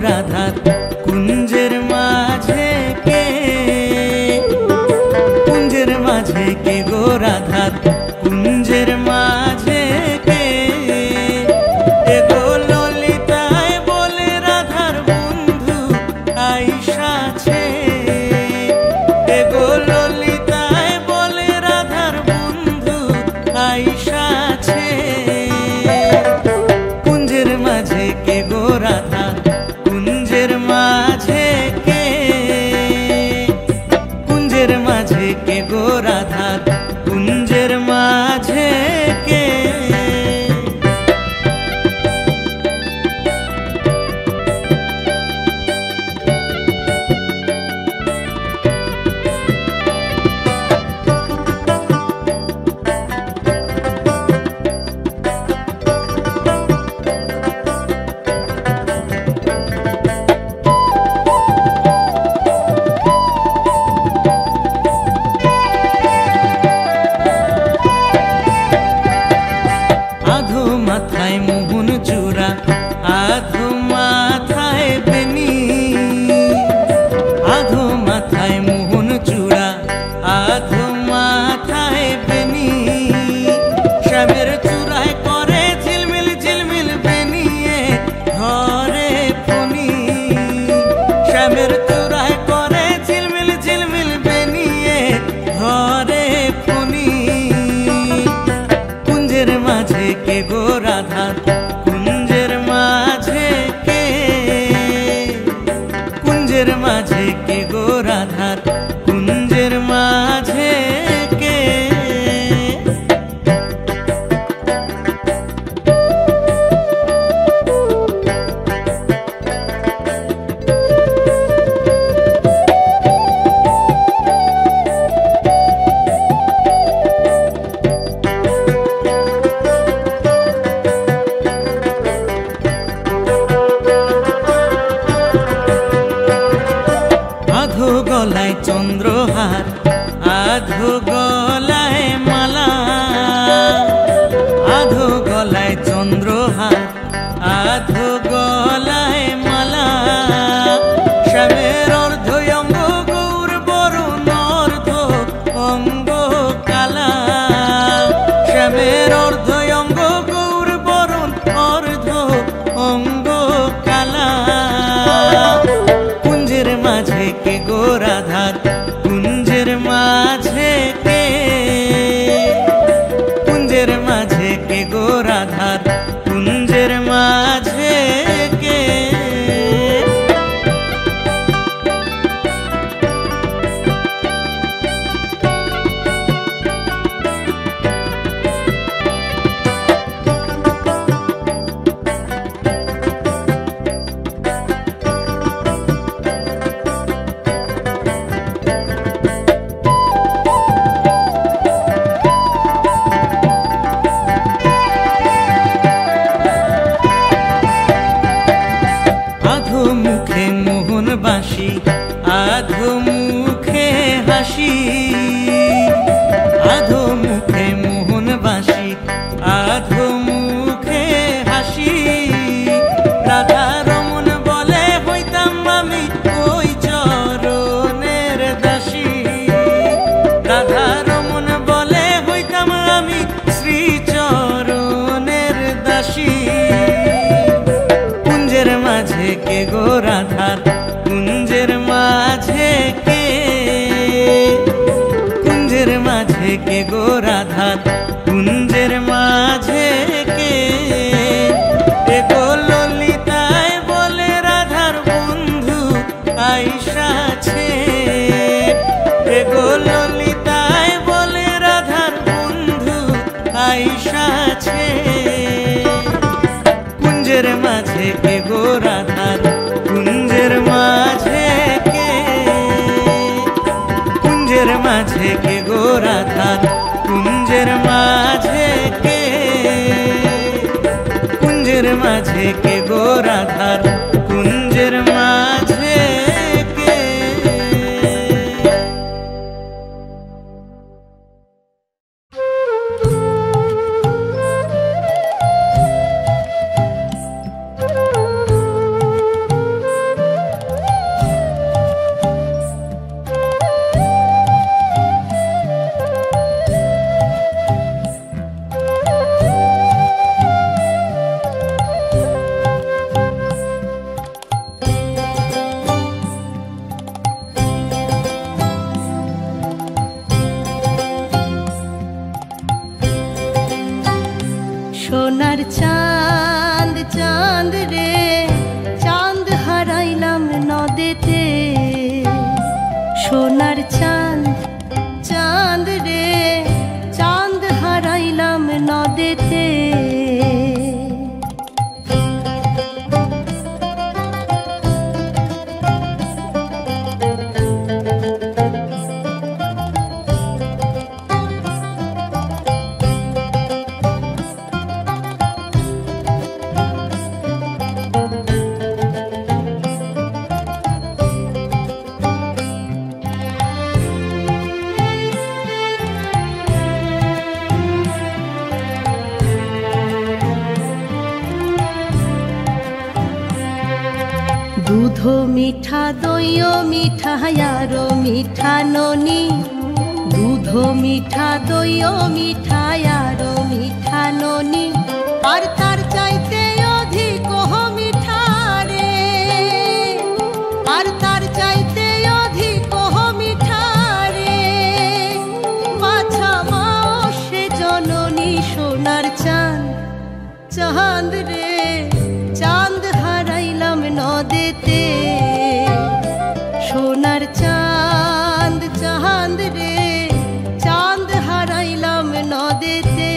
রাধার কুঞ্জের মাঝে কে, কুঞ্জের মাঝে কে গো রাধার কুঞ্জের মাঝে কে, এ গো ললিতায় বলে রাধার বন্ধু আইসাছে, এ গো ললিতায় বলে রাধার বন্ধু আইসাছে, কুঞ্জের মাঝে কে গো রাধা কুঞ্জের মাঝে কে, কুঞ্জের মাঝে কে গো রাধা কুঞ্জের মাঝে কে। আধো মাথায় মোহন চূড়া আধো মাথায় বেনি, আধো মাথায় মোহন চূড়া আধো মাথায় বেনি, শ্যামের চূড়ায় করে ঝিলমিল ঝিলমিল বেনিয়ে ঘরে ফনি, শ্যামের চূড়ায় করে ঝিলমিল ঝিলমিল বেনিয়ে ঘরে ফনি, কুঞ্জের মাঝে কে গো রাধা কুঞ্জের মাঝে কে, কুঞ্জের মাঝে কে গো রাধার কুঞ্জের মাঝে কে। আধো গলায় চন্দ্রহার আধো গলায় মালা, আধো গলায় চন্দ্রহার আধো গলায় মালা, শ্যামের অর্ধ অঙ্গ গৌর বরুণ অর্ধ অঙ্গ কালা, শ্যামের অর্ধ অঙ্গ গৌর বরুণ অর্ধ অঙ্গ কালা, কুঞ্জের মাঝে কে গো রাধার কুঞ্জের মাঝে কে, কুঞ্জের মাঝে কে গো রাধার কুঞ্জের মাঝে কে। আধো মুখে মোহন বাঁশি আধো মুখে হাসি, আধো মুখে মোহন বাঁশি আধো মুখে হাসি, রাধা রমন বলে হইতাম আমি ওই চরণের দাসী, রাধা রমন বলে হইতাম আমি শ্রী চরণের দাসী, কুঞ্জের মাঝে কে গো রাধার কুঞ্জের মাঝে কে, কুঞ্জের মাঝে কে গো রাধার কুঞ্জের মাঝে কে, এ গো ললিতায় বলে রাধার বন্ধু আইসাছে, এ গো ললিতায় বলে রাধার বন্ধু আইসাছে, কুঞ্জের মাঝে কে গো রাধার কুঞ্জের মাঝে কে, কুঞ্জের মাঝে কে গো রাধার কুঞ্জের মাঝে কে, কুঞ্জের মাঝে কে গো রাধার কুঞ্জের মাঝে কে। দুধ মিঠা দইও মিঠা আরো মিঠা ননি, দুধ মিঠা দইও মিঠা আরো মিঠা ননি, আর তার চাইতে অধিক মিঠা রে, আর তার চাইতে অধিক মিঠা রে। বাছা মাও সে জননী সোনার চাঁদ, চাঁদ রে চাঁদ হারাইলাম নদেতে, সোনার চাঁদ চাঁদ রে চাঁদ হারাইলাম নদেতে।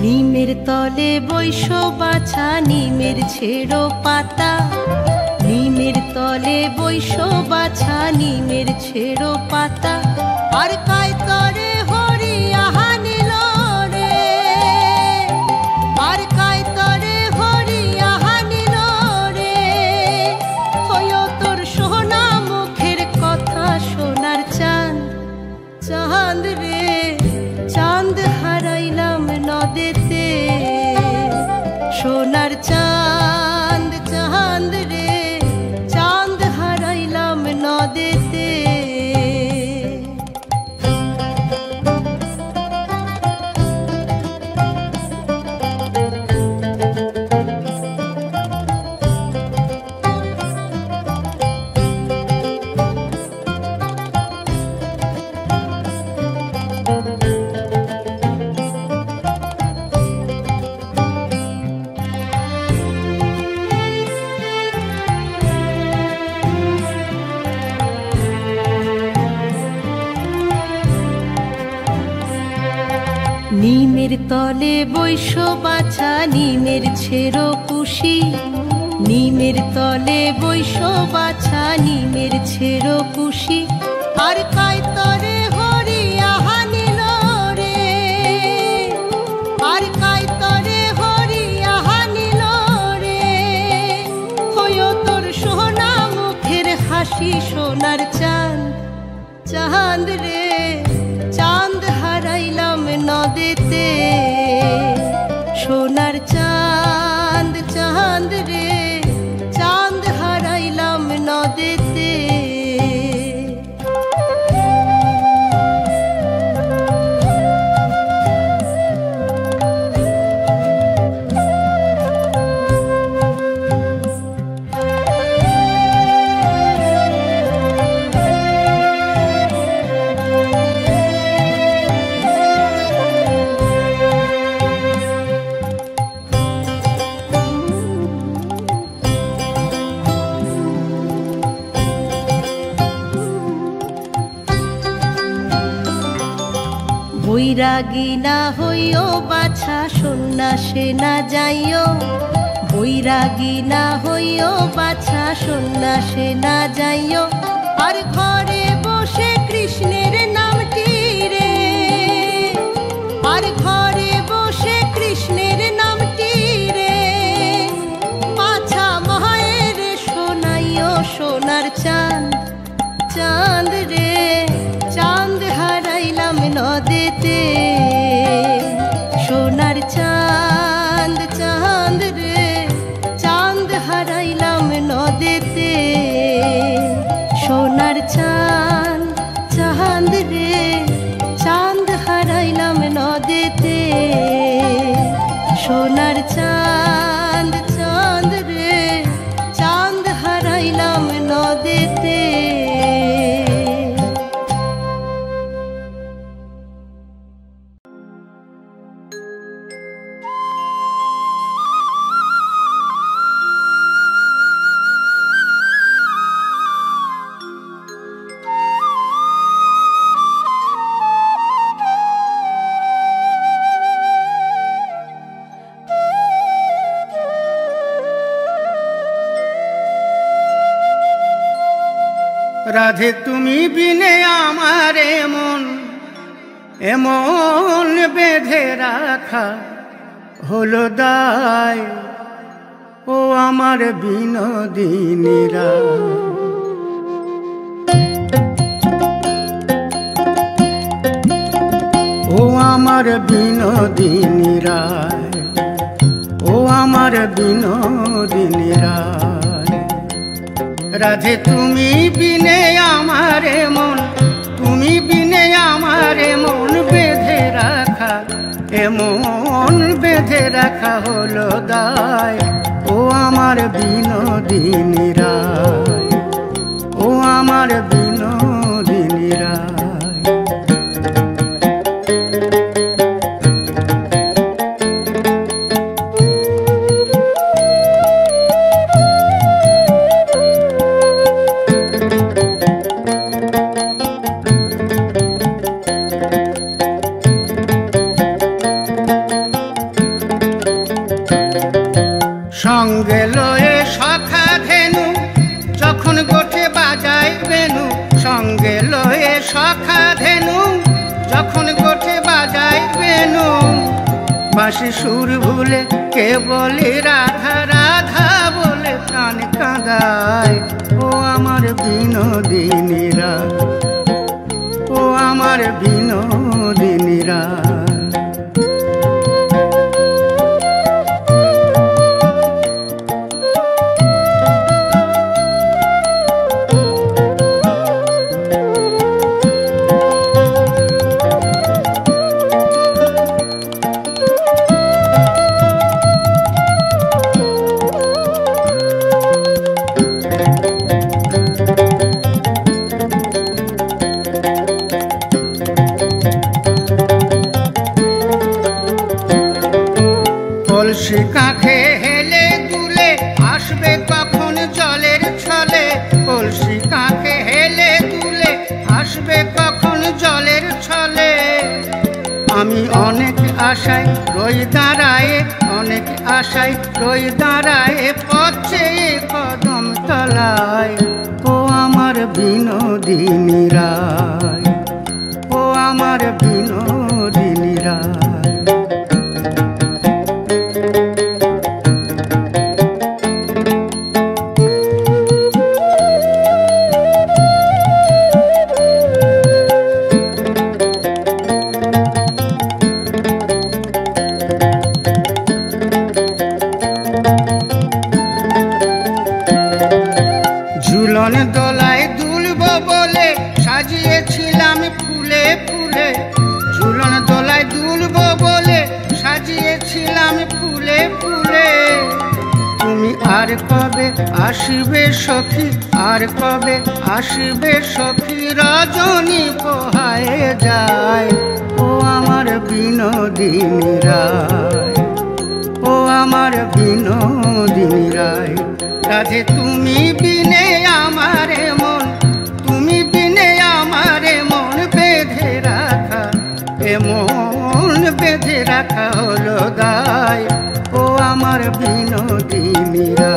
নিমের তলে বৈশ বাছা নিমের ছেড়ো পাতা, নিমের তলে বৈশ বাছা নিমের ছেড়ো পাতা, আর কায় তরে হরি আহা নিল রে, আর কায় তরে হরি আহা নিল রে। হইও তোর সোনা মুখের কথা সোনার চাঁদ, চাঁদ রে চাঁদ হারাইলাম নদেতে, সোনার চাঁদ চাঁদ রে চাঁদ হারাইলাম নদেতে। নিমের তলে বৈশ বাছা নিমের ছেড়ো কুশি, নিমের তলে বৈশ বাছা নিমের ছেড়ো কুশি, আর কায় তরে হরি আহা নিল রে, আর কায় তরে হরি আহা নিল রে। হইও তোর সোনা মুখের হাসি সোনার চাঁদ, চাঁদ রে চাঁদ হারাইলাম নদেতে, সোনার চাঁদ চাঁদ রে চাঁদ হারাইলাম নদেতে। বৈরাগী না হইও বাছা সন্ন্যাসে না যাইও, বৈরাগী না হইও বাছা সন্ন্যাসে না যাইও, আর ঘরে বসে কৃষ্ণের নামটি রে, আর ঘরে বসে কৃষ্ণের নামটি রে। বাছা মায়ের শোনাইও সোনার চাঁদ, চাঁদ রে চাঁদ হারাইলাম নদেতে, সোনার চাঁদ চাঁদ রে চাঁদ হারাইলাম নদেতে, সোনার চাঁদ চাঁদ রে চাঁদ হারাইলাম নদেতে, সোনার চাঁদ চাঁদ রে চাঁদ হারাইলাম নদেতে। রাধে তুমি বিনে আমার এমন বেঁধে রাখা হলো দায়, ও আমার বিনোদিনীরা। ও আমার বিনোদিনীরা, ও আমার বিনোদিনীরা। রাধে তুমি বিনে আমার তুমি বিনে আমার মন বেঁধে রাখা, এমন বেঁধে রাখা হলো দায়, ও আমার বিনোদিনীরা, ও আমার বিনোদিনীরা। সঙ্গে লয়ে সখা ধেনু যখন গোটে বাজায় বেনু, সঙ্গে লয়ে সখা ধেনু যখন গোটে বাজায় বেনু। বাঁশি সুর ভুলে কে বলে রাধা রাধা বলে প্রাণ কাঁদায়, ও আমার বিনোদিনীরা, ও আমার বিনোদিনীরা। কলসি কাঁখে হেলে দুলে আসবে কখন জলের ছলে, কলসি কাঁখে হেলে দুলে আসবে কখন জলের ছলে। আমি অনেক আশায় রই দাঁড়ায়, অনেক আশায় রই দাঁড়ায় পথে কদম তলায়, ও আমার বিনোদিনীরা, ও আমার বিনোদিনীরা। ঝুলন দোলায় দুলব বলে সাজিয়েছিলাম ফুলে ফুলে, ঝুলন দোলায় দুলব বলে সাজিয়েছিলাম ফুলে ফুলে। তুমি আর কবে আসিবে সখী, আর কবে আসিবে সখী, রজনী পোহায়ে যায়, ও আমার বিনোদিনীরা, ও আমার বিনোদিনীরা। রাধে তুমি বিনে আমার তুমি বিনে আমার মন বেঁধে রাখা, এমন বেঁধে রাখা হলো দায়, ও আমার বিনোদিনীরা,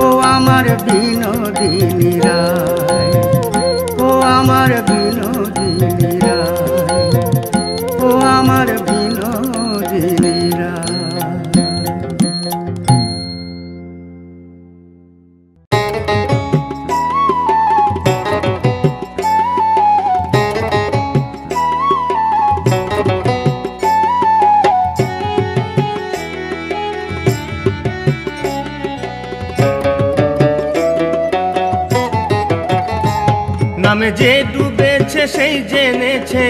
ও আমার বিনোদিনীরা, ও আমার বিনোদিনীরা, ও আমার বিনোদিনীরা। নামে যে ডুবেছে সেই জেনেছে,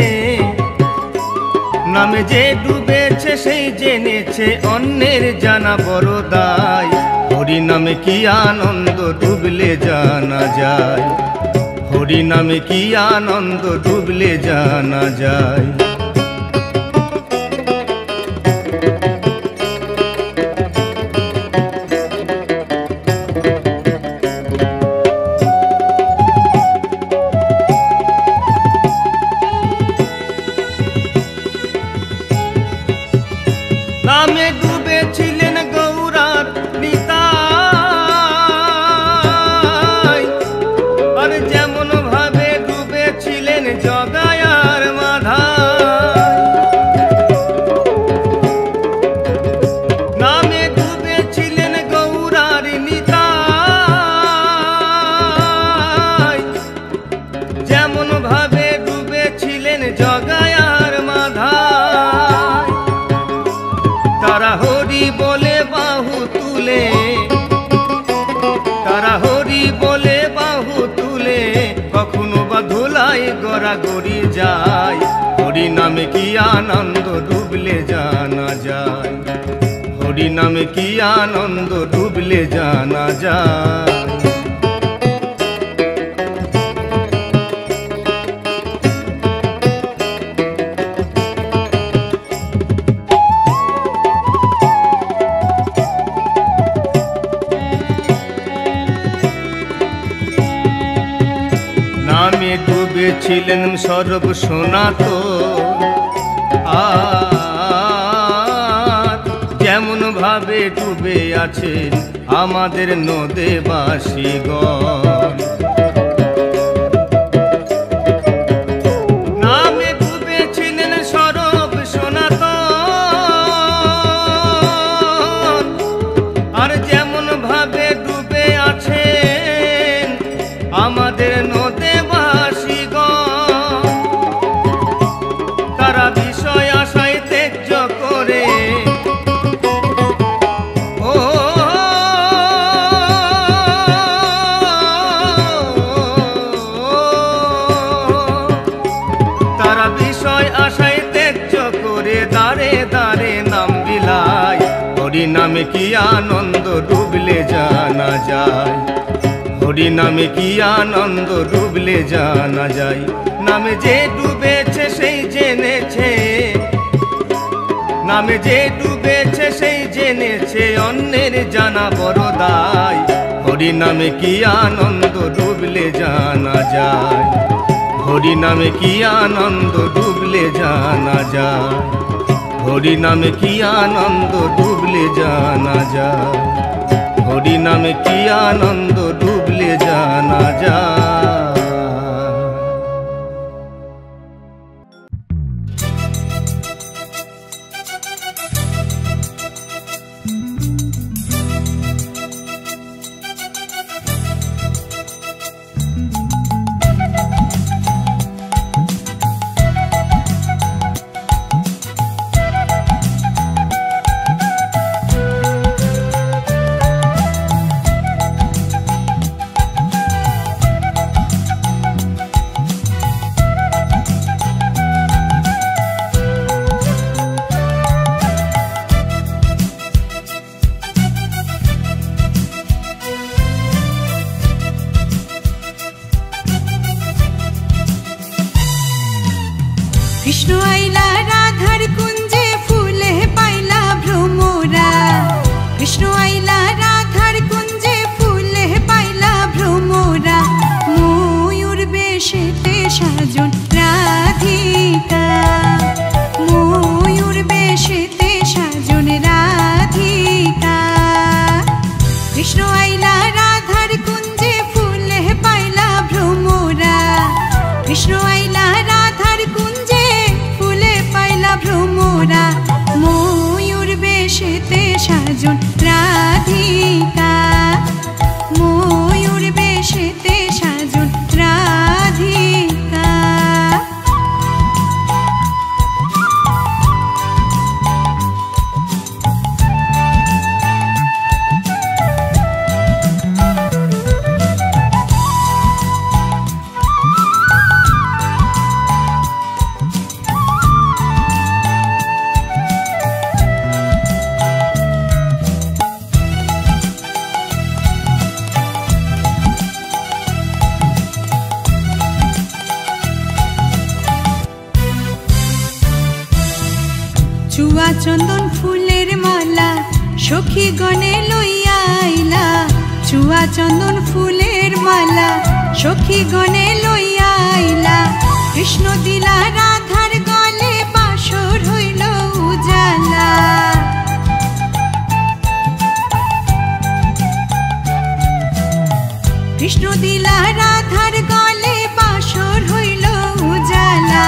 নামে যে ডুবেছে সেই জেনেছে, অন্যের জানা বড় দায়। হরি নামে কি আনন্দ ডুবলে জানা যায়, হরি নামে কি আনন্দ ডুবলে জানা যায়। নামে ডুবেছিলেন গৌরার নিতাই, আর নাই গড়াগড়ি যায়, হরি নামে কি আনন্দ ডুবলে জানা যায়, হরি নামে কি আনন্দ ডুবলে জানা যায়। নামে ডুবেছিলেন সর্ব সনাতন, আর যেমন ভাবে ডুবে আছেন আমাদের নদেবাসীগণ। নামে ডুবেছিলেন সর্ব সনাতন, আর যেমন ভাবে ডুবে আছেন আমাদের নদেবাসীগণ। তারা বিষয় আশায় ত্যায্য করে, ও তারা বিষয় আশায় ত্যায্য করে দাঁড়ে দাঁড়ে নাম বিলায়, হরি নামে কি আনন্দ ডুবলে জানা যায়, হরি নামে কি আনন্দ ডুবলে জানা যায়। নামে যে ডুবেছে সেই জেনেছে, নামে যে ডুবেছে সেই জেনেছে, অন্যের জানা বড় দায়, হরি নামে কি আনন্দ ডুবলে জানা যায়, হরি নামে কি আনন্দ ডুবলে জানা যায়, হরি নামে কি আনন্দ ডুবলে জানা যায়, হরি নামে কি আনন্দ ডুবলে জানা যায়। কৃষ্ণ আইলা রাধার কুঞ্জে ফুলে পাইলা ভ্রমরা, কৃষ্ণ আইলা রাধার কুঞ্জে ফুলে পাইলা ভ্রমরা, ময়ূর বেশেতে সাজন রাধিকা, ময়ূর বেশেতে সাজন রাধিকা। কৃষ্ণ আইলা রাধার কুঞ্জে ফুলে পাইলা ভ্রমরা, কৃষ্ণ আইলা রাধার কুঞ্জে ফুলে পাইলা ভ্রমরা, ময়ূর বেশেতে সাজন রাধিকা, ময়ূর বেশেতে সাজন রাধিকা। চুয়া চন্দন ফুলের মালা সখী গণে লইয়া আইলা, চুয়া চন্দন ফুলের মালা সখী গণে লইয়া আইলা, কৃষ্ণ দিলা রাধার গলে বাসর হইল উজালা। কৃষ্ণ দিলা রাধার গলে বাসর হইল উজালা,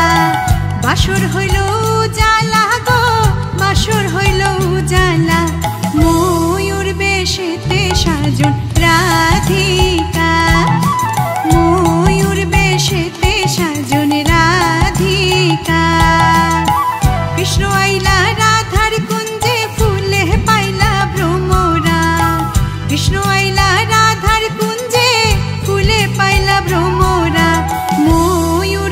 বাসর হইল উজালা গো, বাসর হইল উজালা, ময়ূর বেশেতে সাজন রাধিকা, ময়ূর বেশেতে সাজন রাধিকা। কৃষ্ণ আইলা রাধার কুঞ্জে ফুলে পাইলা ভ্রমরা, কৃষ্ণ আইলা রাধার কুঞ্জে ফুলে পাইলা ভ্রমরা, ময়ূর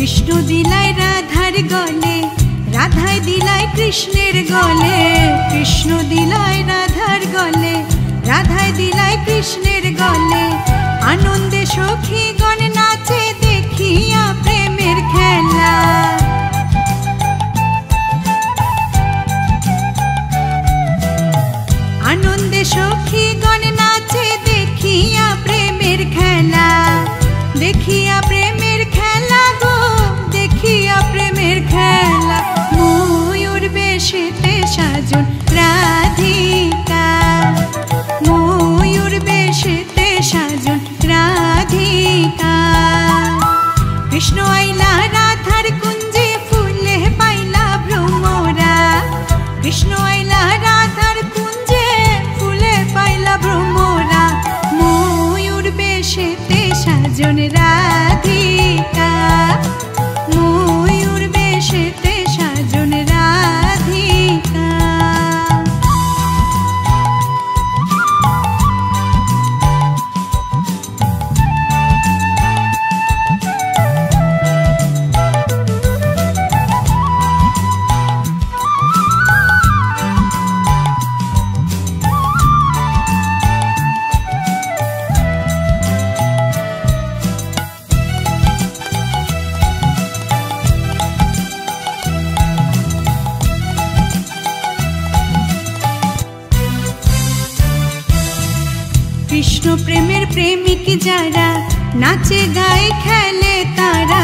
কৃষ্ণ দিলাই রাধার গলে, রাধায় দিলাই কৃষ্ণের গলে। কৃষ্ণ দিলাই রাধার গলে, রাধায় দিলাই কৃষ্ণের গলে। আনন্দে সখীগণ নাচে দেখিয়া প্রেমের খেলা। আনন্দে সখীগণ নাচে দেখিয়া প্রেমের খেলা। দেখিয়া প্রেমের খেলা গো, দেখিয়া প্রেমের খেলা। ময়ূর বেশেতে সাজন রাধিকা, ময়ূর বেশেতে সাজন রাধিকা। কৃষ্ণ আইলা রাধার কুঞ্জে, ফুলে পাইলা ভ্রমরা। কৃষ্ণ আইলা রাধার কুঞ্জে, ফুলে পাইলা ভ্রমরা। ময়ূর বেশেতে সাজন রাধিকা, ময়ূর বেশেতে সাজন রাধিকা। কৃষ্ণ প্রেমের প্রেমিক যারা, নাচে গায়ে খেলে তারা।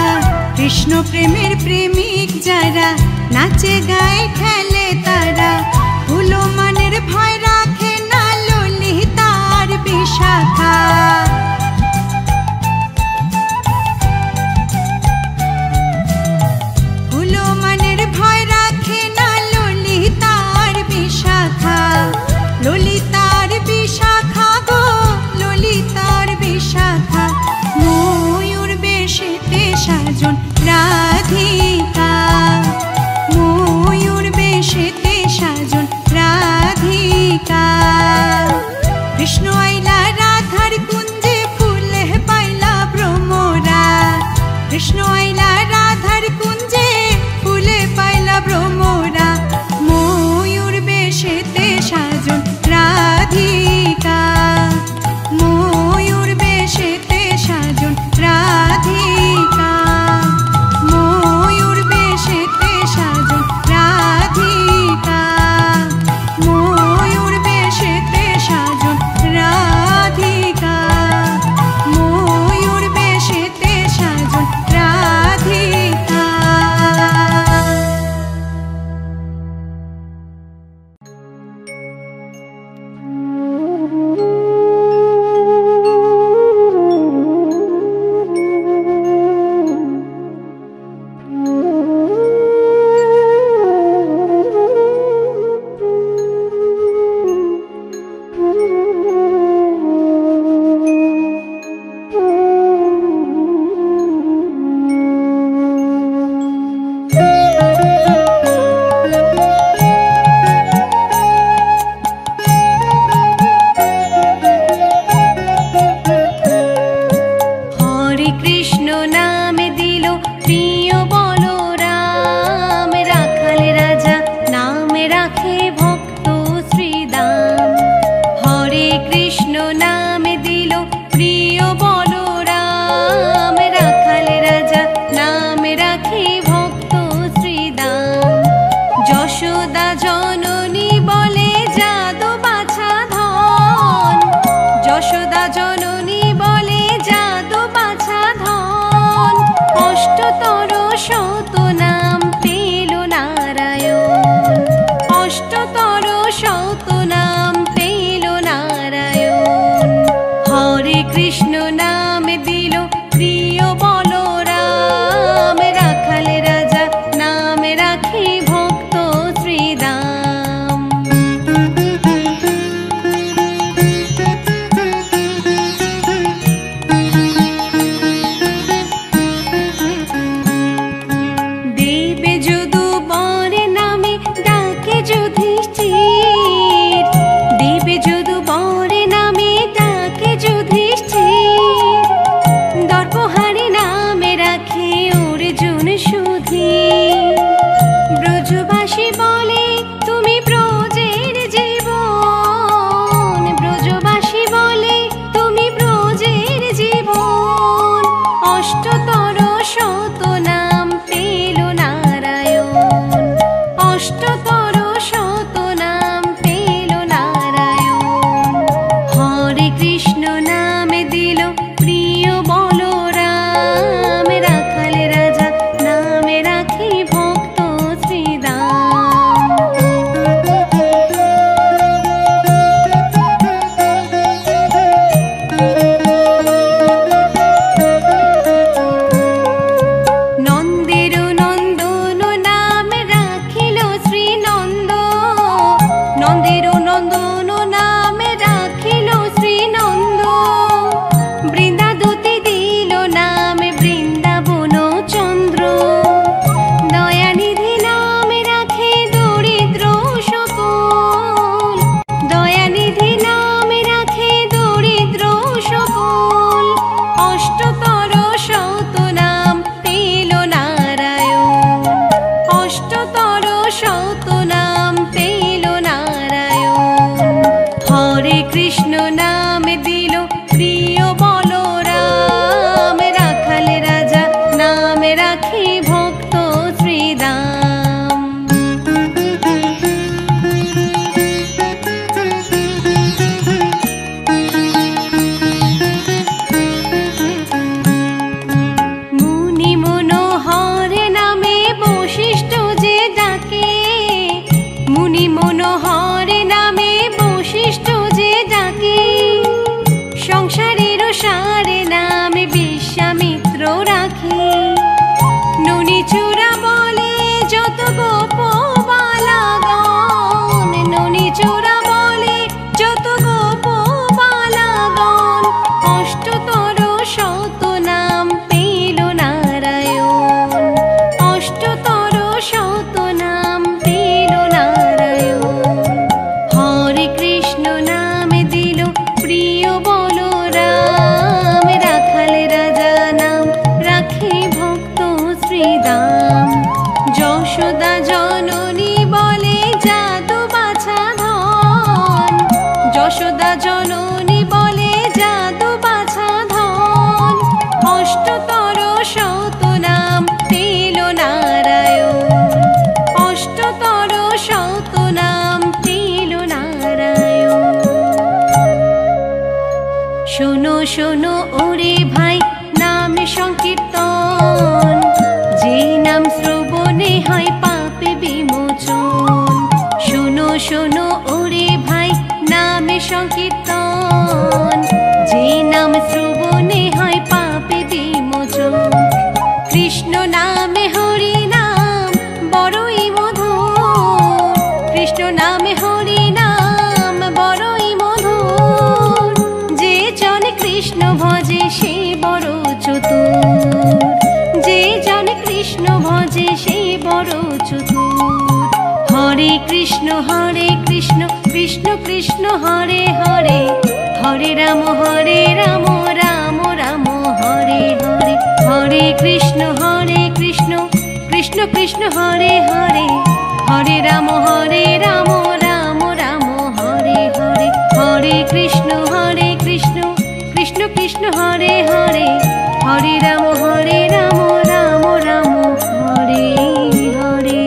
কৃষ্ণ প্রেমের প্রেমিক যারা, নাচে গায়ে খেলে তারা। হুলো মনের ভয় রাখে না ললিতার বিশাখা। হুলো মনের ভয় রাখে না ললিতার বিশাখা। ললিতার বিশাখা গো, ললিতার বিশাখা। ময়ূর বেশেতে সাজন রাধিকা, ময়ূর বেশেতে সাজন যশোদা জননী বলে জাদু বাছা ধন, অষ্টতর শত নাম পেল নারায়ণ, অষ্টতর শত নাম পেল নারায়ণ। শোনো শোনো ওরে ভাই নাম সংকীর্তন, যে নাম শ্রবণে হয় পাপ বিমোচন। শোনো শোনো ওরে ভাই নাম সংকীর্তন, যে নাম শ্রবণে হয় পাপ বিমোচন। কৃষ্ণ নামে হরি নাম বড়ই মধুর, কৃষ্ণ নামে হরি নাম বড়ই মধুর। যে জন কৃষ্ণ ভজে সে বড় চতুর, যে জন কৃষ্ণ ভজে সে বড় চতুর। হরে কৃষ্ণ কৃষ্ণ কৃষ্ণ হরে হরে, হরে রাম রাম রাম হরে হরে। হরে কৃষ্ণ কৃষ্ণ কৃষ্ণ হরে হরে, হরে রাম রাম রাম হরে হরে। হরে কৃষ্ণ কৃষ্ণ কৃষ্ণ হরে হরে, হরে রাম রাম রাম হরে হরে।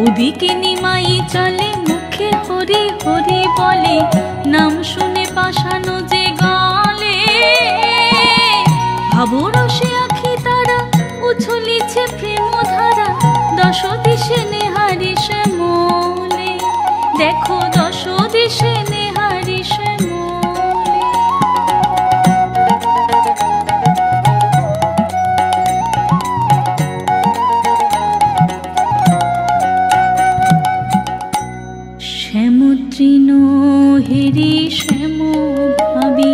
ওদিকে নিমাই চলে মুখে হরি হরি বলে, নাম শুনে পাশানো যে গলে। ভাবরসে আখি তারা উছলিছে প্রেম ধারা, দশ দিশে নেহারি শ্যামলে। দেখো দশ দিশে নেহারি শ্যামলে। শ্যামতৃণ হেরি শ্যাম ভাবি,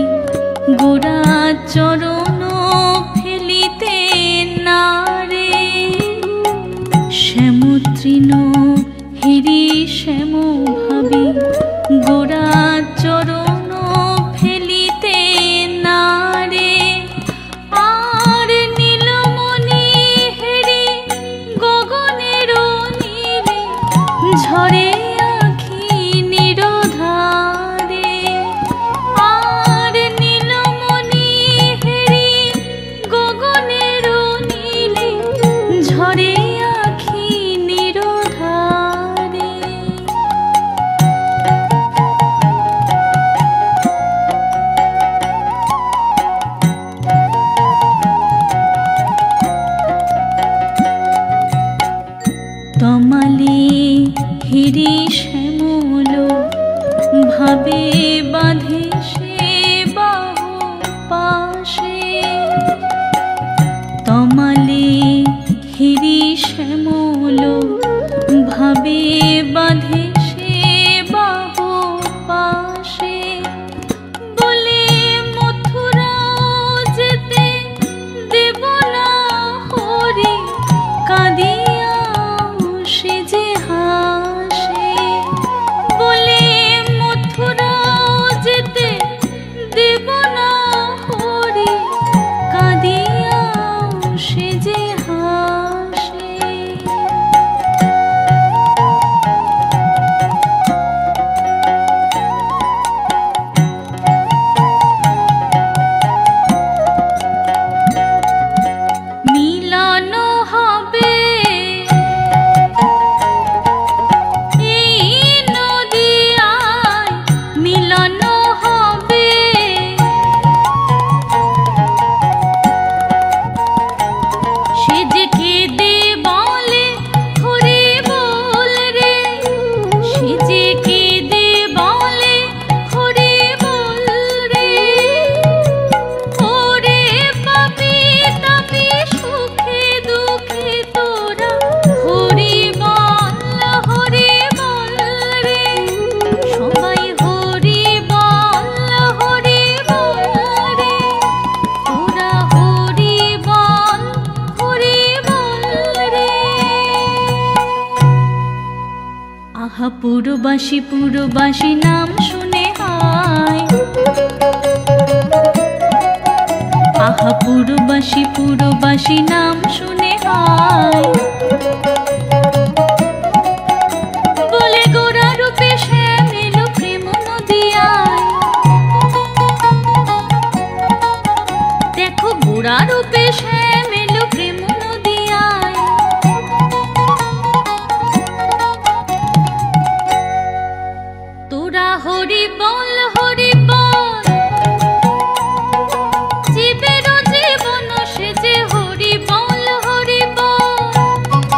গোড়া চরণ ফেলিতে নারে। শ্যামতৃণ হেরি শ্যাম ভাবি, গোড়া চরণ ফেলিতে নারে। আর নীলমণি হেরি গগনের নীলে, ঝরে ঝরে আখি নিরোধ পুরবাসী পুরবাসী নাম শুনে হায়, আহা পুরবাসী পুরবাসী নাম শুনে হায়। বলে গোরা রূপে শ্যাম এলো প্রেম নদিয়ায়, দেখো গোরা রূপে শ্যাম এলো প্রেম নদিয়ায়। তোরা হরি বল হরি বল, জীবের জীবন সেজে হরি বল হরি বল।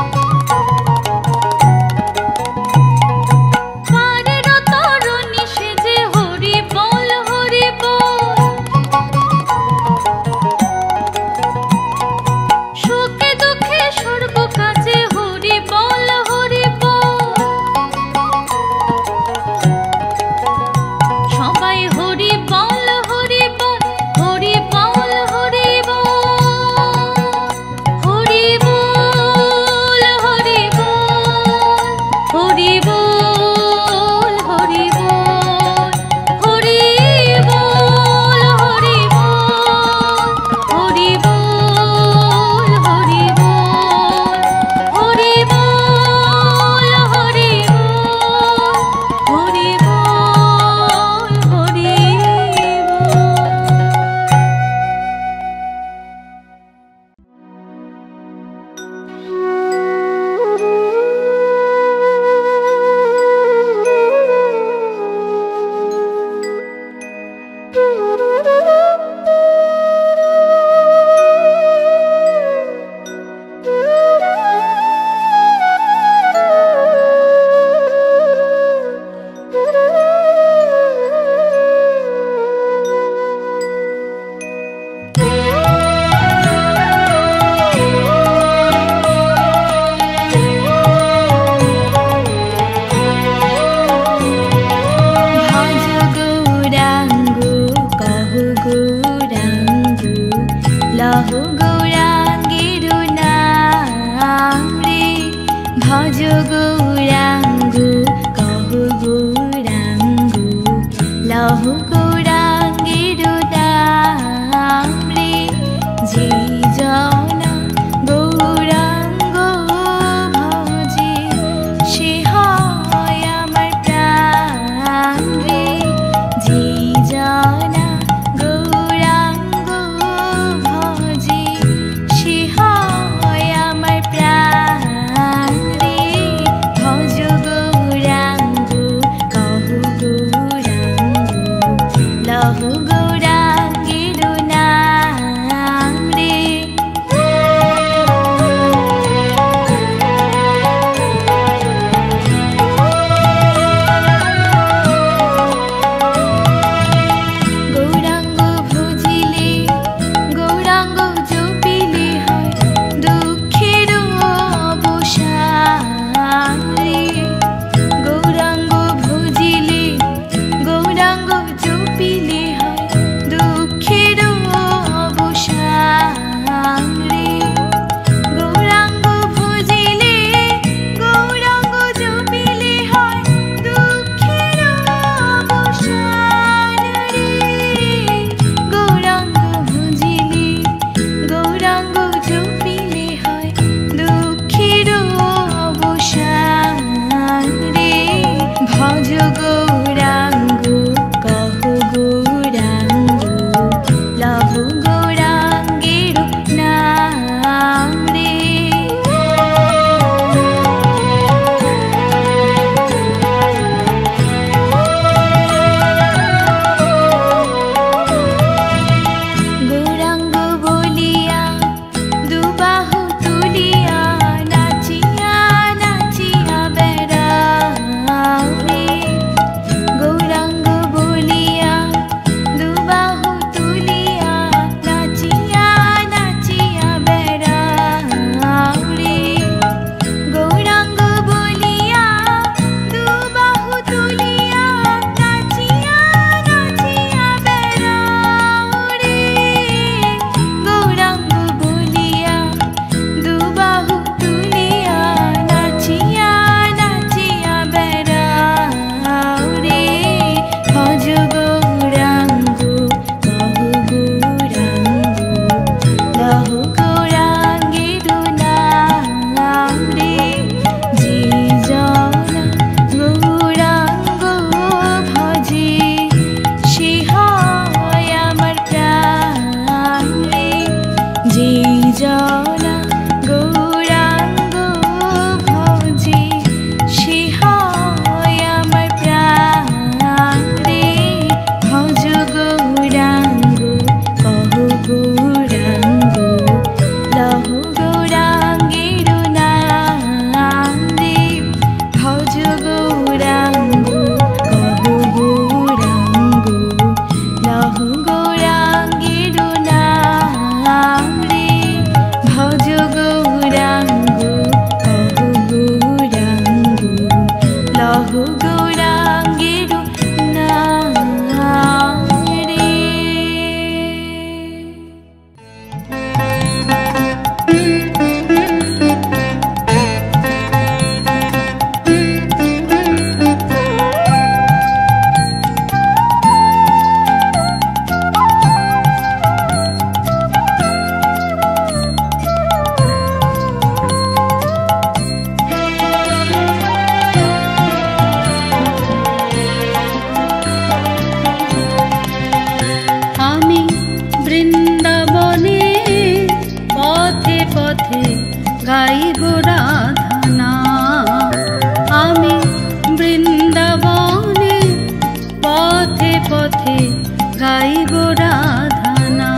গাইব রাধানা।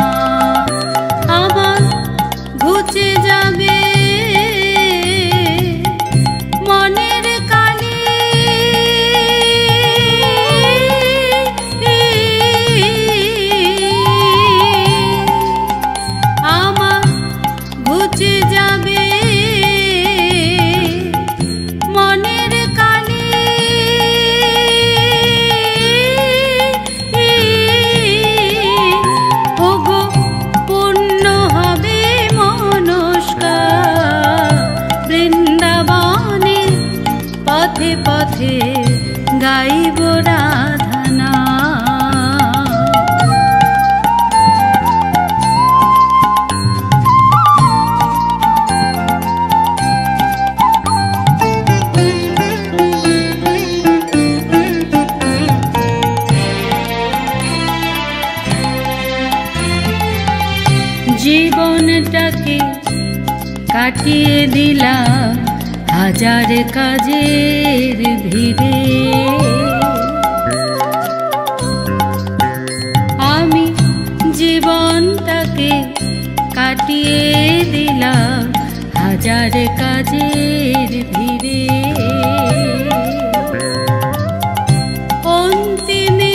আমার ঘুচে যাবে মনের কালি, আমার ঘুচে যাবে মনের কালি। ওগো পূর্ণ হবে মনস্কার বৃন্দাবনে, পথে পথে গাইব রাধানা। জীবনটাকে কাটিয়ে দিলাম হাজার কাজের ভিড়ে, আমি জীবনটাকে কাটিয়ে দিলাম হাজার কাজের ভিড়ে। অন্তিমে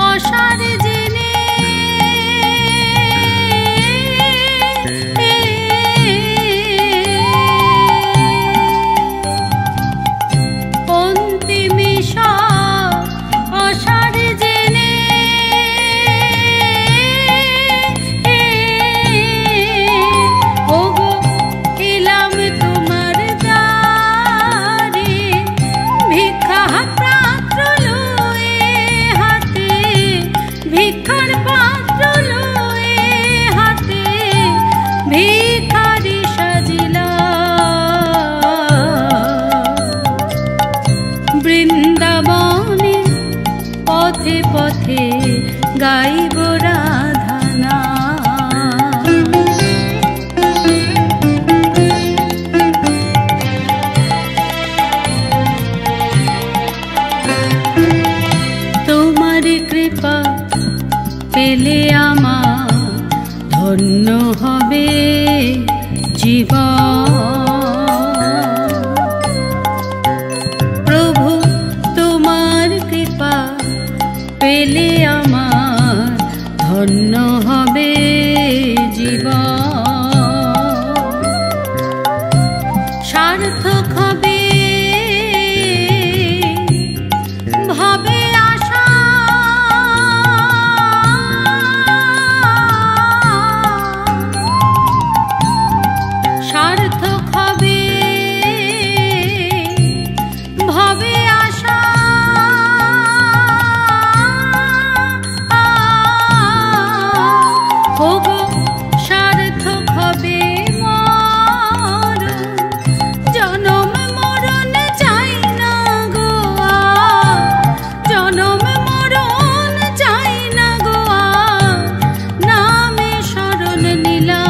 অসার জেনে অন্তিমে অসার জেনে ওগো এলাম তোমার দ্বারে, ভিক্ষা পাত্র লয়ে হাতে, ভিক্ষার পাত্র লয়ে হাতে, ভিখারি সাজিলা। বৃন্দাবনে পথে পথে গাইব রাধানা। তোমার কৃপা পেলে আমার ধন্য হবে জীবন। প্রভু তোমার কৃপা পেলে আমার ধন্য হবে জীবন। সার্থক হবে ভাবে আশা, সার্থক হবে ভাবে আশা। ওগো সার্থক হবে মরণ, জনম মরণ চাই না গো আর, জনম মরণ চাই না গো আর, নামে শরণ নিলাম।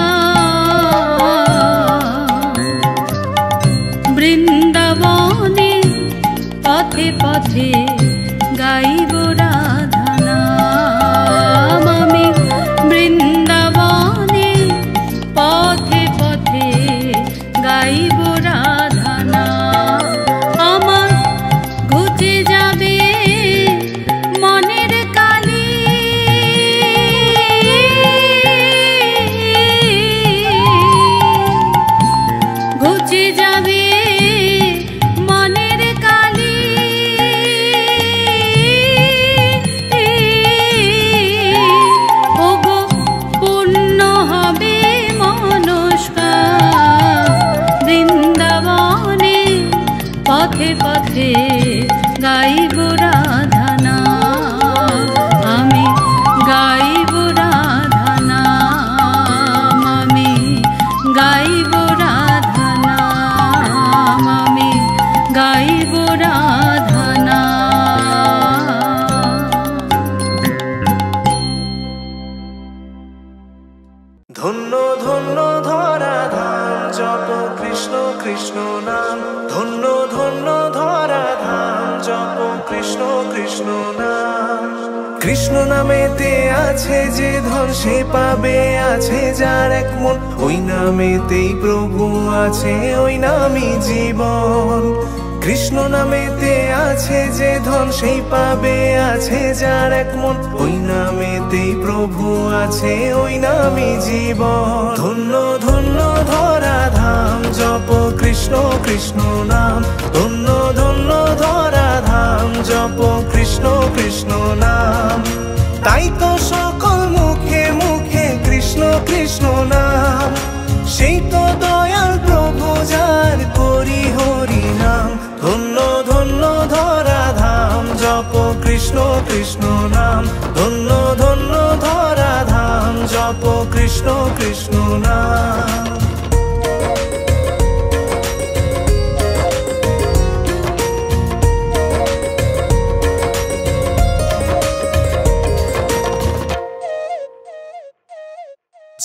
বৃন্দাবনে পথে পথে গাইব রাধানা। আমি বৃন্দাবনে পথে পথে গাইব রাধানা। আমার ঘুচে যাবে মনের কালি, ঘুচে যাবে মনের কালি। কৃষ্ণ নামেতে আছে যে ধন সে পাবে আছে যার এক মন, ওই নামেতেই প্রভু আছে, ওই নামই জীবন। কৃষ্ণ নামেতে আছে যে ধন সেই পাবে আছে যার এক মন, ওই নামেতেই প্রভু আছে, ওই নামই জীবন। ধন্য ধন্য ধরা ধাম জপ কৃষ্ণ কৃষ্ণ নাম, ধন্য ধন্য ধরা ধাম জপ কৃষ্ণ কৃষ্ণ নাম। তাই তো সকল মুখে মুখে কৃষ্ণ কৃষ্ণ নাম, সেই তো দয়াল প্রভু যার করি হরি নাম। ধন্য ধন্য ধরা ধাম জপ কৃষ্ণ কৃষ্ণ নাম, ধন্য ধন্য ধরা ধাম জপ কৃষ্ণ কৃষ্ণ নাম।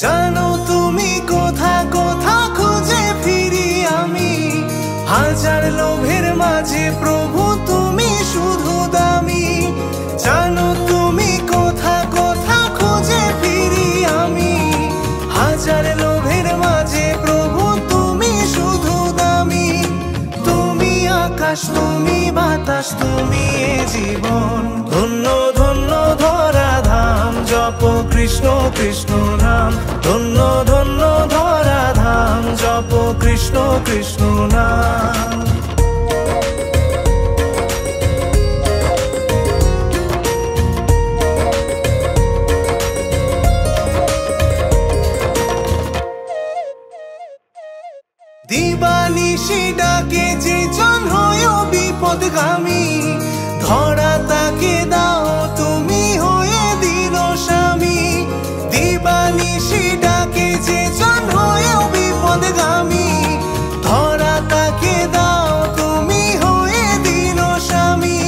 জানো তুমি কোথা কোথা খুঁজে ফিরি আমি, হাজার লোভের মাঝে প্রভু তুমি শুধু দামি। জানো তুমি কোথা কোথা খুঁজে ফিরি আমি, হাজার লোভের মাঝে প্রভু তুমি শুধু দামি। তুমি আকাশ তুমি বাতাস তুমি এ জীবন, ধন্য ধন্য ধরা ধাম জপ কৃষ্ণ কৃষ্ণ নাম, ধন্য ধন্য ধরা ধাম জপ কৃষ্ণ কৃষ্ণ নাম। দিবানিশি ডাকে যে জন হয় বিপদগামী, ধরা তাকে দাও তুমি হয়ে দিল স্বামী। দিবানিশি ডাকে যে জন হয় বিপদগামী, ধরা তাকে দাও তুমি হয়ে দিল স্বামী।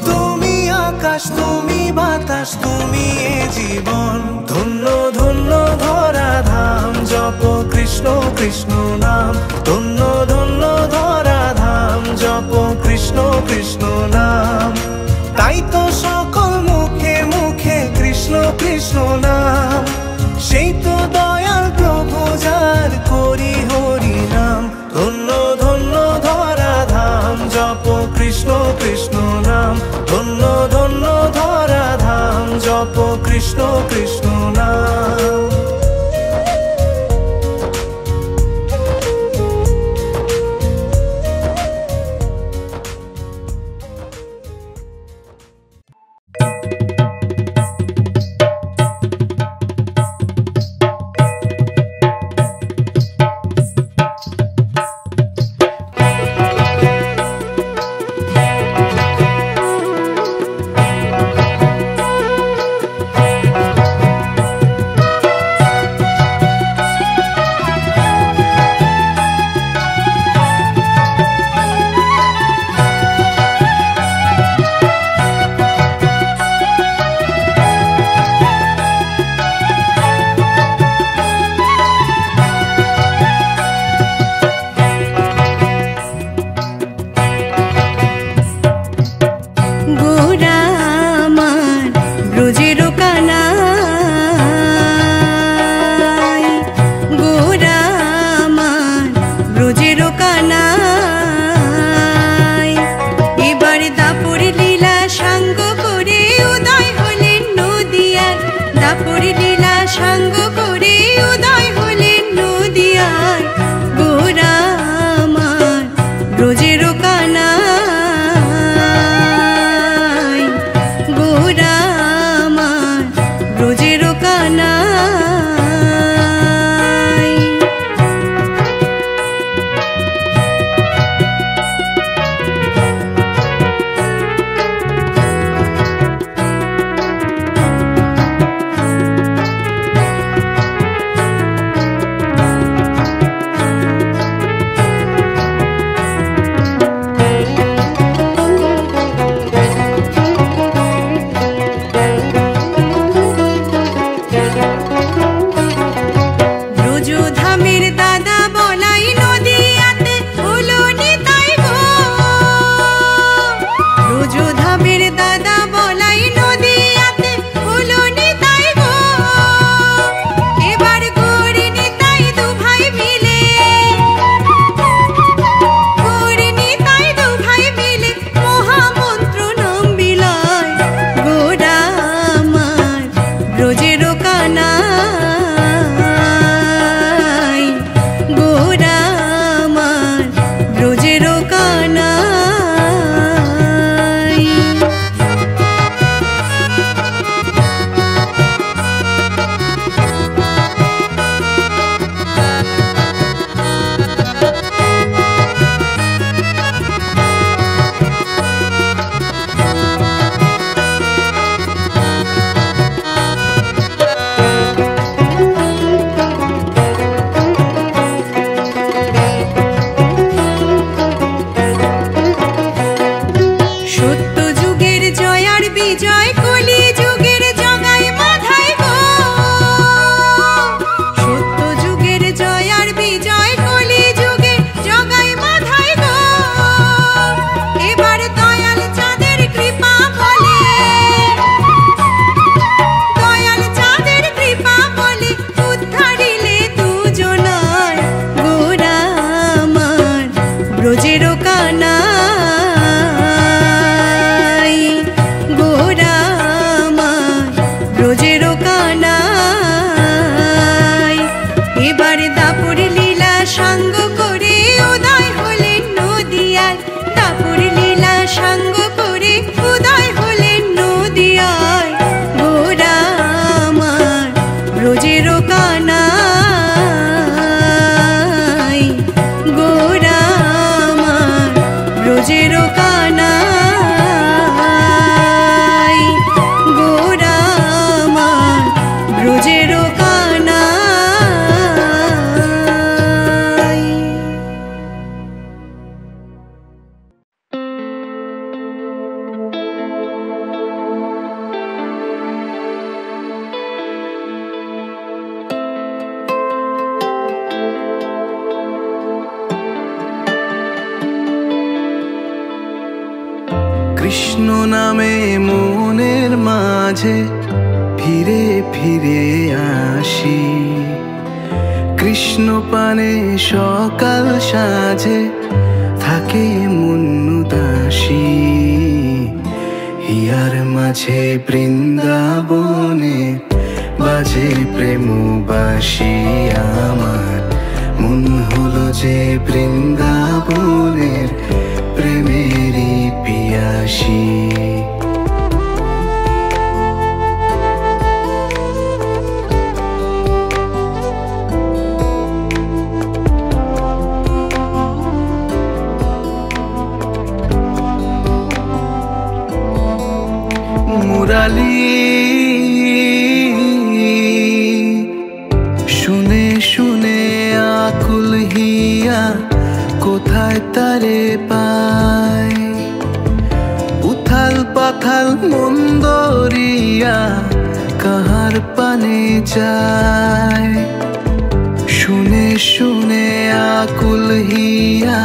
তুমি আকাশ তুমি বাতাস তুমি এ জীবন, ধন্য ধন্য ধরা ধাম জপ কৃষ্ণ কৃষ্ণ নাম, ধন্য ধন্য ধরা ধাম জপ কৃষ্ণ কৃষ্ণ নাম। তাই তো সকল মুখে মুখে কৃষ্ণ কৃষ্ণ নাম, সেই তো দয়াল প্রভু যার করি হরি নাম। ধন্য ধন্য ধরা ধাম জপ কৃষ্ণ কৃষ্ণ নাম, ধন্য ধন্য ধরা ধাম জপ কৃষ্ণ কৃষ্ণ নাম। কৃষ্ণ নামে মনের মাঝে ফিরে ফিরে আসি, কৃষ্ণ পানে সকাল সাজে থাকে মন উদাসী। হিয়ার মাঝে বৃন্দাবনে বাজে প্রেম বাসি আমার, মন হলো যে বৃন্দাবনের প্রেমেরই পিয়াসী। মুরালি শুনে শুনে আকুল হিয়া কোথায় তারে পায়, উথাল পাথাল মন্দরিয়া কাহার পানে যায়। শুনে শুনে আকুল হিয়া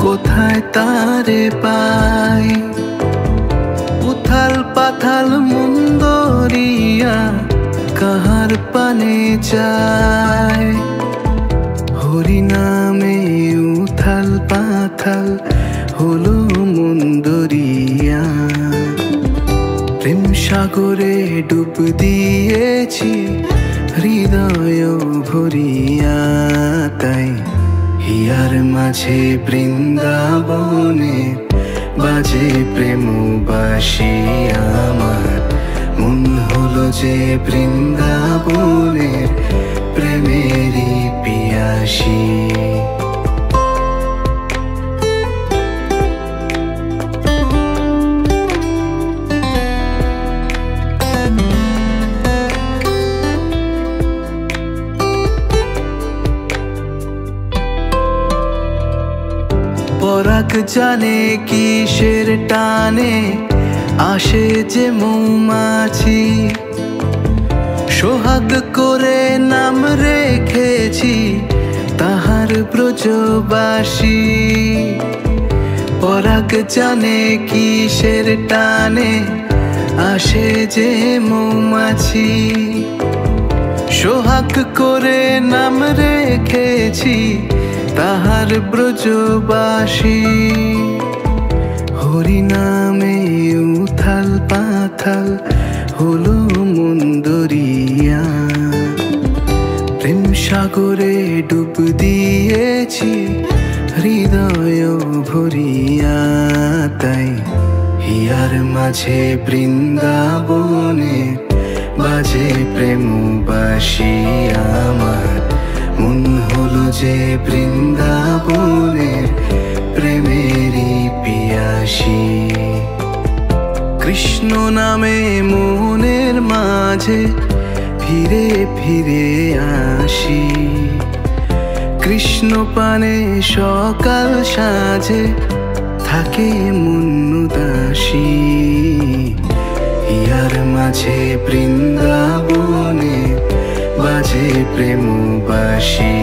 কোথায় তারে পায়, উথাল পাথাল মন্দরিয়া কাহার পানে যায়। হরি নামে উথাল পাথাল হলো মন্দরিয়া, প্রেম সাগরে ডুব দিয়েছি হৃদয় ভরিয়া। তাই হিয়ার মাঝে বৃন্দাবনে বাজে প্রেম বাসি আমার, মন হলো যে বৃন্দাবনের প্রেমেরই পিয়াসী। পরাগ জানে কিসের টানে আসে যে মৌমাছি, সোহাগ করে নাম রেখেছি তাহার ব্রজবাসী। পরাগ জানে কিসের টানে আসে যে মৌমাছি, সোহাগ করে নাম রেখেছি তাহার ব্রজবাসী। হরি নামে উথাল পাথাল হলো মন্দরিয়া, প্রেম সাগরে ডুব দিয়েছি হৃদয় ভরিয়া। তাই হিয়ার মাঝে বৃন্দাবনে বাজে প্রেম বাসি আমার, মন হলো যে বৃন্দাবনের প্রেমেরই পিয়াসী। কৃষ্ণ নামে মনের মাঝে ফিরে ফিরে আসি, কৃষ্ণ পানে সকাল সাজে থাকে মন উদাসী। হিয়ার মাঝে বৃন্দাবনে বাজে প্রেম বাসি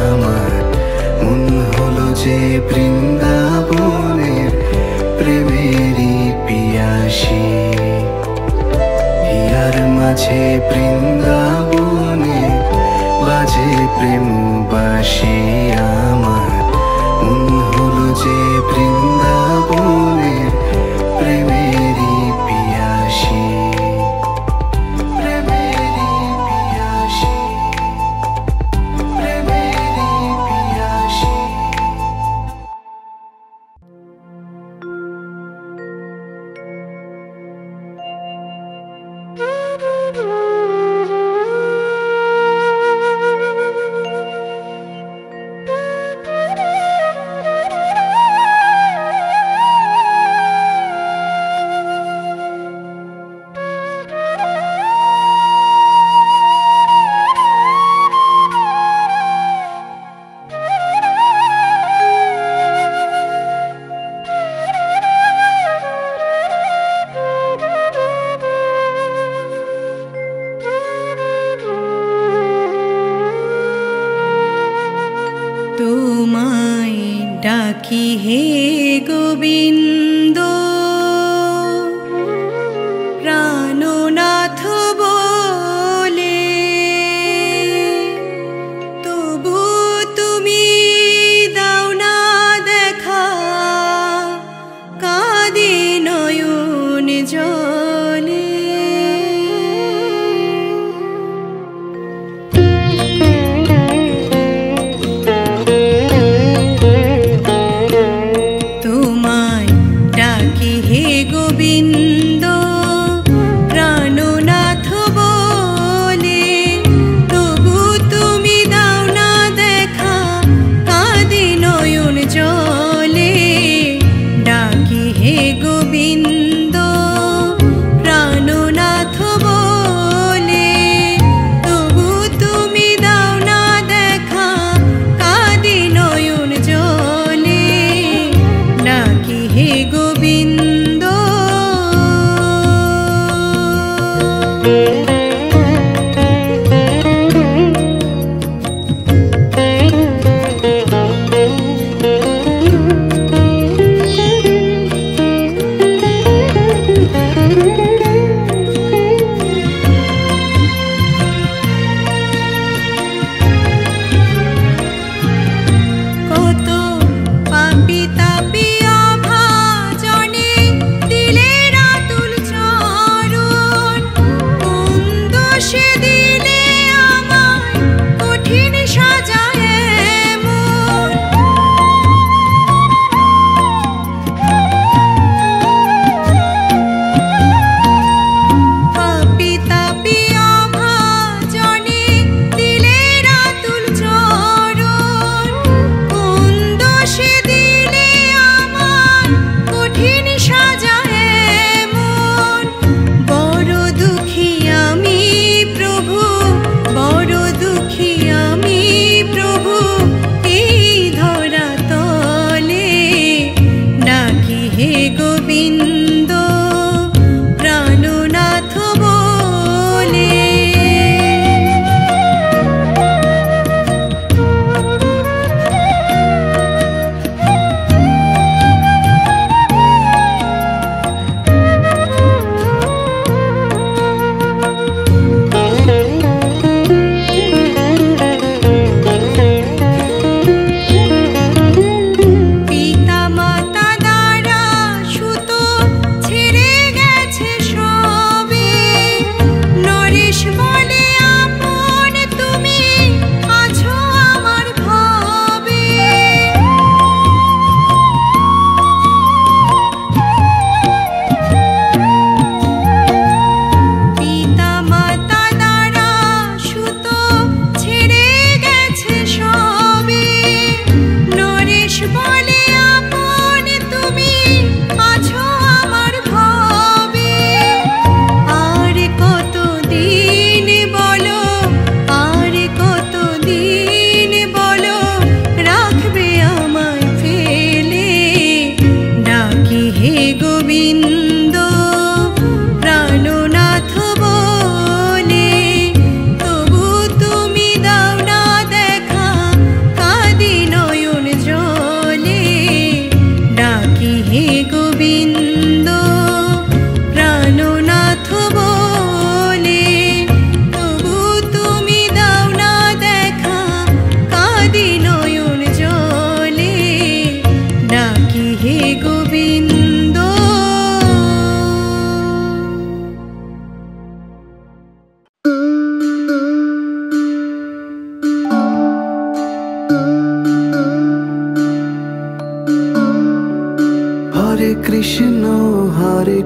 আমার, মন হলো যে বৃন্দাবনের প্রেমেরই পিয়াসী। হিয়ার মাঝে বৃন্দাবনে বাজে প্রেম বাসি আমার, মন হলো যে বৃন্দাবনের প্রেমেরই পিয়াসী।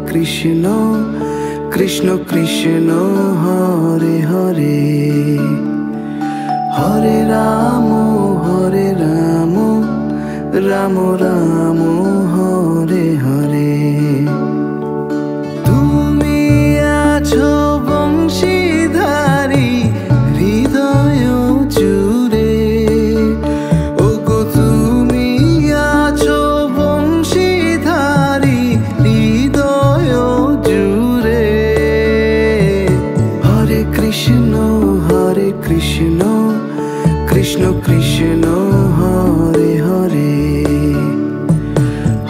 কৃষ্ণ কৃষ্ণ কৃষ্ণ হরে হরে, হরে রাম রাম রাম হরে হরে। তুমি আছো বংশীধারী হৃদয় জুড়ে, ওগো তুমি আছো বংশীধারী হৃদয় জুড়ে। হরে কৃষ্ণ কৃষ্ণ কৃষ্ণ হরে হরে,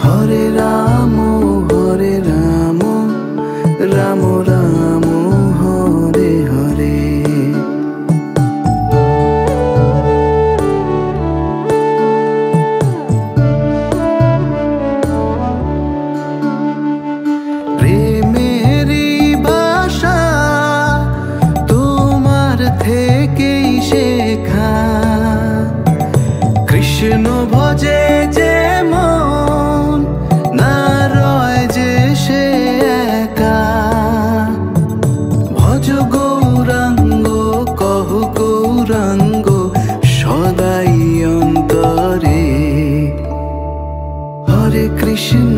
হরে রাম রাম রাম হরে হরে। প্রেমেরই ভাষা তোমার থেকেই শেখা, কৃষ্ণ ভজে যে মন না রয় যে সে একা। ভজ গৌরাঙ্গ কহ গৌরাঙ্গ সদাই অন্তরে। হরে কৃষ্ণ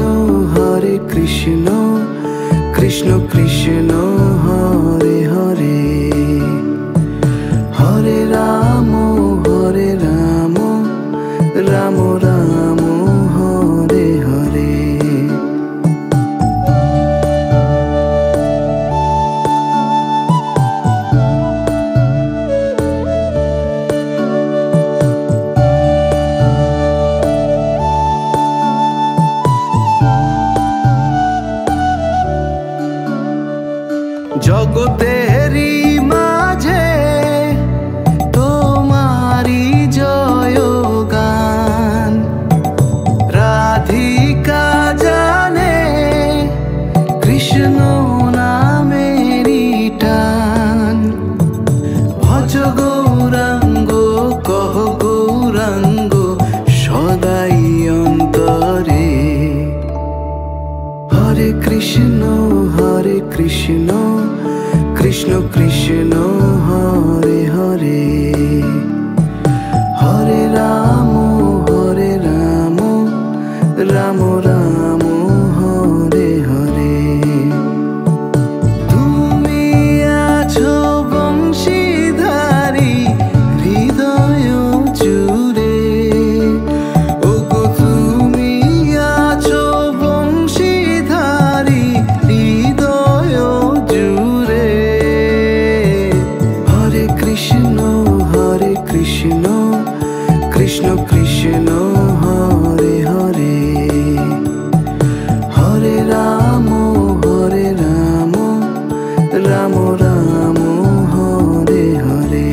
কৃষ্ণ কৃষ্ণ হরে হরে, হরে রাম রাম রাম হরে হরে। জগতেরই মাঝে তোমারি জয় গান। রাধিকা জানে কৃষ্ণ নামেরি টান। ভজ গৌরাঙ্গ কহ গৌরাঙ্গ সদাই অন্তরে। হরে কৃষ্ণ কৃষ্ণ কৃষ্ণ হরে হরে। হরে রাম রাম রাম হরে হরে। তুমি আছো বংশীধারী হৃদয় জুড়ে। ওগো তুমি আছো বংশীধারী হৃদয় জুড়ে। হরে কৃষ্ণ কৃষ্ণ কৃষ্ণ হরে হরে। হরে রাম রাম রাম হরে হরে।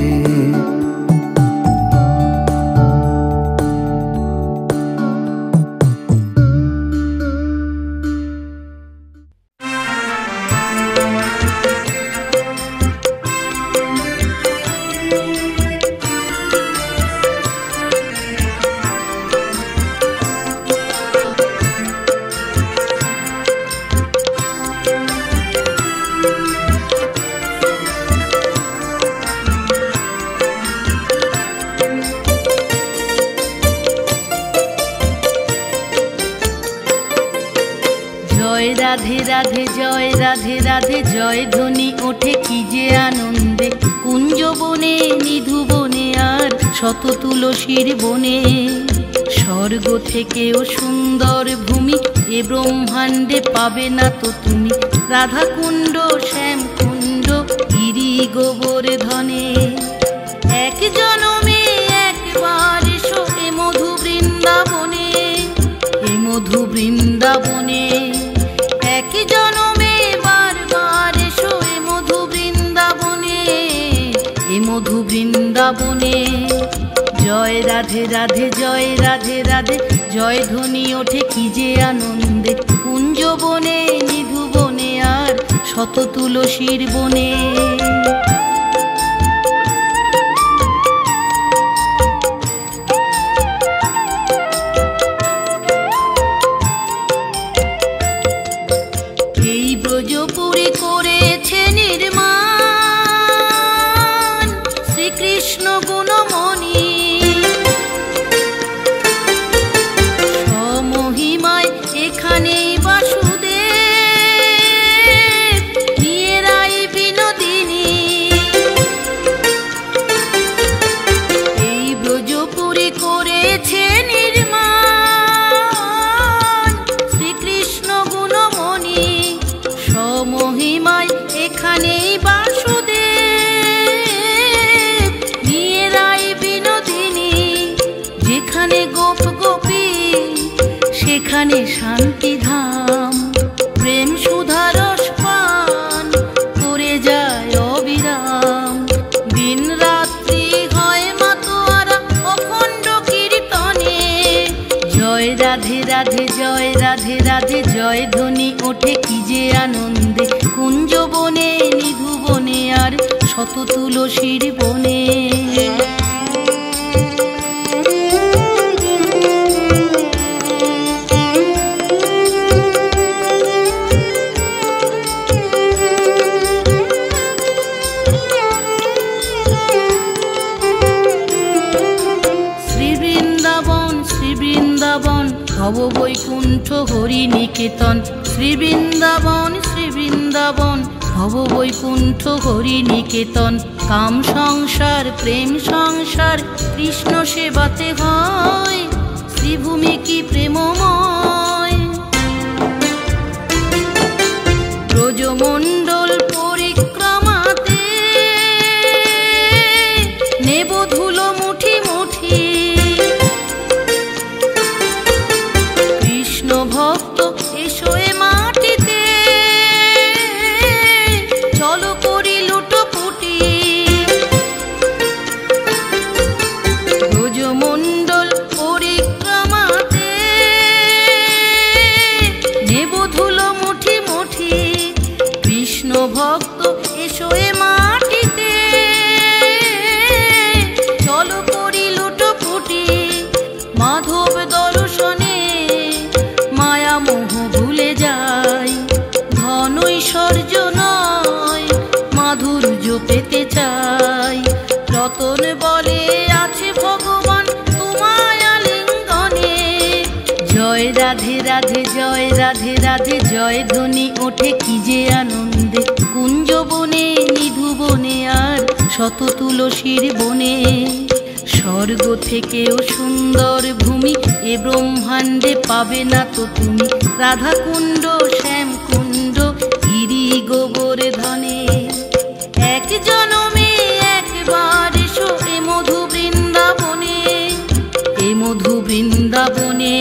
জয় রাধে রাধে জয় রাধে রাধে জয় ধ্বনি ওঠে কি যে আনন্দে। কুঞ্জ বনে নিধু বনে আর শত তুলসীর বনে। স্বর্গ থেকেও সুন্দর ভূমি এ ব্রহ্মাণ্ডে পাবে না তো তুমি। রাধা কুণ্ড শ্যাম কুণ্ড গিরি গোবর্ধনে। এক জনমে একবার এসো এ মধু বৃন্দাবনে। এ মধু বৃন্দাবনে এক জনমে বারবার এসো এ মধু বৃন্দাবনে। এ মধু বৃন্দাবনে। জয় রাধে রাধে জয় রাধে রাধে জয় ধ্বনি ওঠে কি যে আনন্দে। কুঞ্জ বনে নিধু বনে আর শত তুলসীর বনে। এই ব্রজপুরী করেছে নির্মাণ শ্রীকৃষ্ণ গুণমণি। সমহিমায় এখানেই বাসুদেব নিয়ে রাই বিনোদিনী। এই ব্রজপুরী করেছে নির্মাণ শ্রীকৃষ্ণ গুণমণি। সমহিমায় এখানেই বাসুদেব নিয়ে রাই বিনোদিনী। যেখানে গোপ গোপী সেখানে শান্তিধাম। প্রেম সুধারস পান করে যায় অবিরাম। দিন রাত্রি হয় মাতোয়ারা অখণ্ড কীর্তনে। জয় রাধে রাধে জয় রাধে রাধে জয় ধ্বনি ওঠে কি যে আনন্দে। কুঞ্জ বনে নিধু বনে আর শত তুলসীর বনে। ভব বৈকুণ্ঠ হরি নিকেতন। শ্রী বৃন্দাবন ভব বৈকুণ্ঠ হরি নিকেতন। কাম সংসার প্রেম সংসার কৃষ্ণ সেবাতে হয়। শ্রীভূমি কি প্রেমময়। ব্রজমণ্ডল পরিক্রমাতে নেব ধুলো মুঠি মুঠি। কৃষ্ণ ভক্ত এসো এ মাটিতে চলো এসো এ মাটিতে, চলো করি লুটোপুটি, মাধব দর্শনে মায়া মোহ ভুলে যাই। ধন ঐশ্বর্য নয়, মাধুর্য পেতে চাই। রতন বলে আছে ভগবান তোমায় আলিঙ্গনে। জয় রাধে রাধে, জয় রাধে রাধে, জয় ধ্বনি ওঠে কি যে আনন্দে। কুঞ্জ বনে, নিধু বনে আর শত তুলসীর বনে। স্বর্গ থেকেও সুন্দর ভূমি এ ব্রহ্মাণ্ডে পাবে না তো তুমি। রাধাকুণ্ড, শ্যামকুণ্ড, গিরি গোবর্ধনে। এক জনমে একবার এসো এ মধু বৃন্দাবনে, এ মধু বৃন্দাবনে।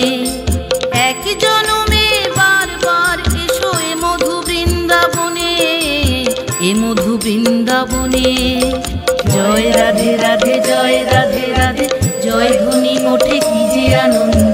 এক জনমে বারবার এসো এ মধু বৃন্দাবনে, এ মধু বৃন্দাবনে। জয় রাধে রাধে, জয় রাধে রাধে, জয় ধ্বনি ওঠে কি যে আনন্দ।